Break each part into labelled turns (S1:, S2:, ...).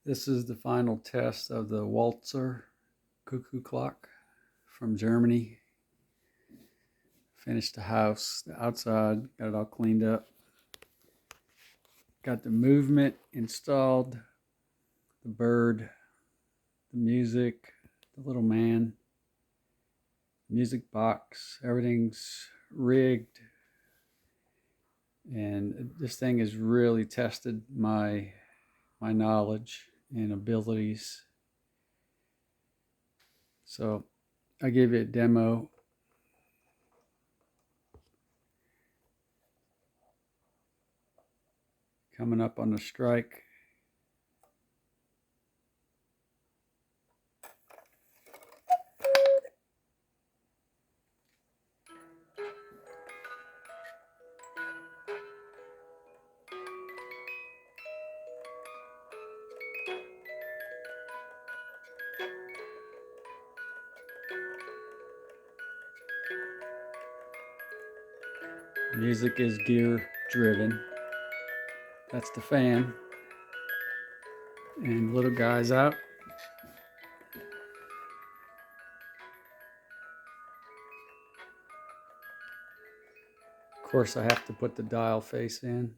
S1: This is the final test of the Walzer Cuckoo clock from Germany. Finished the house, the outside, got it all cleaned up. Got the movement installed, the bird, the music, the little man, music box, everything's rigged. And this thing has really tested my knowledge and abilities. So I gave you a demo. Coming up on the strike. Music is gear driven. That's the fan. And little guy's out. Of course, I have to put the dial face in.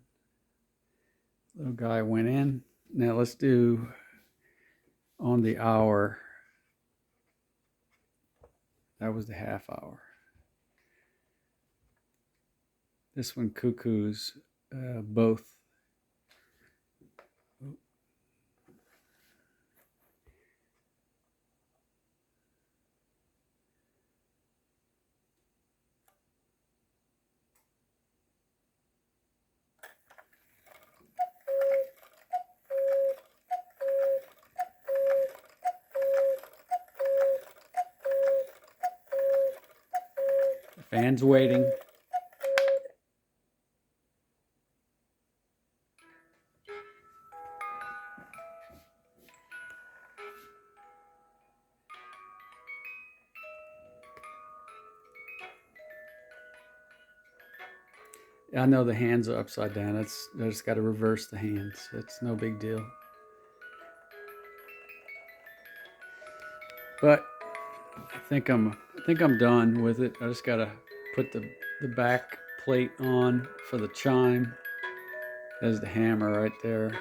S1: Little guy went in. Now let's do on the hour. That was the half hour. This one, Cuckoo's both. The fan's waiting. I know the hands are upside down. I just got to reverse the hands. It's no big deal. But I think I'm done with it. I just got to put the back plate on for the chime. There's the hammer right there.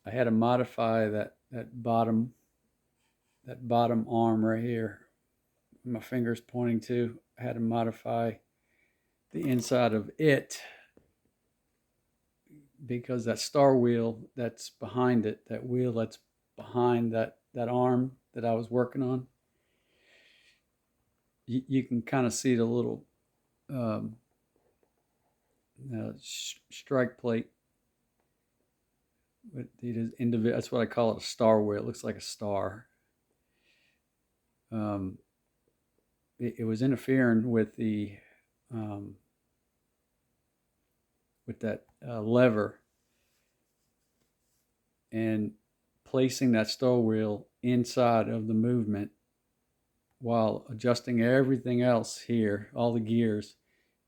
S1: I had to modify that bottom arm right here. My finger's pointing to. I had to modify the inside of it because that star wheel that's behind it, that wheel that's behind that arm that I was working on, you can kind of see the little strike plate. It is individual. That's what I call it, a star wheel. It looks like a star. It was interfering with the with that lever and placing that star wheel inside of the movement while adjusting everything else here, all the gears,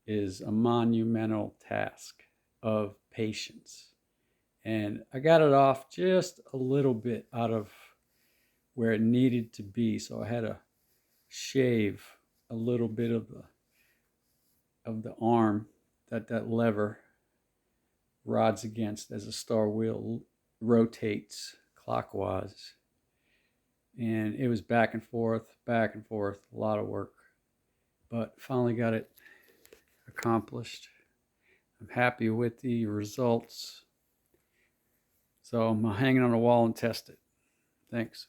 S1: is a monumental task of patience. And I got it off just a little bit out of where it needed to be, so I had to shave a little bit of the arm that lever rods against as the star wheel rotates clockwise. And it was back and forth, a lot of work. But finally got it accomplished. I'm happy with the results. So I'm hanging on the wall and test it. Thanks.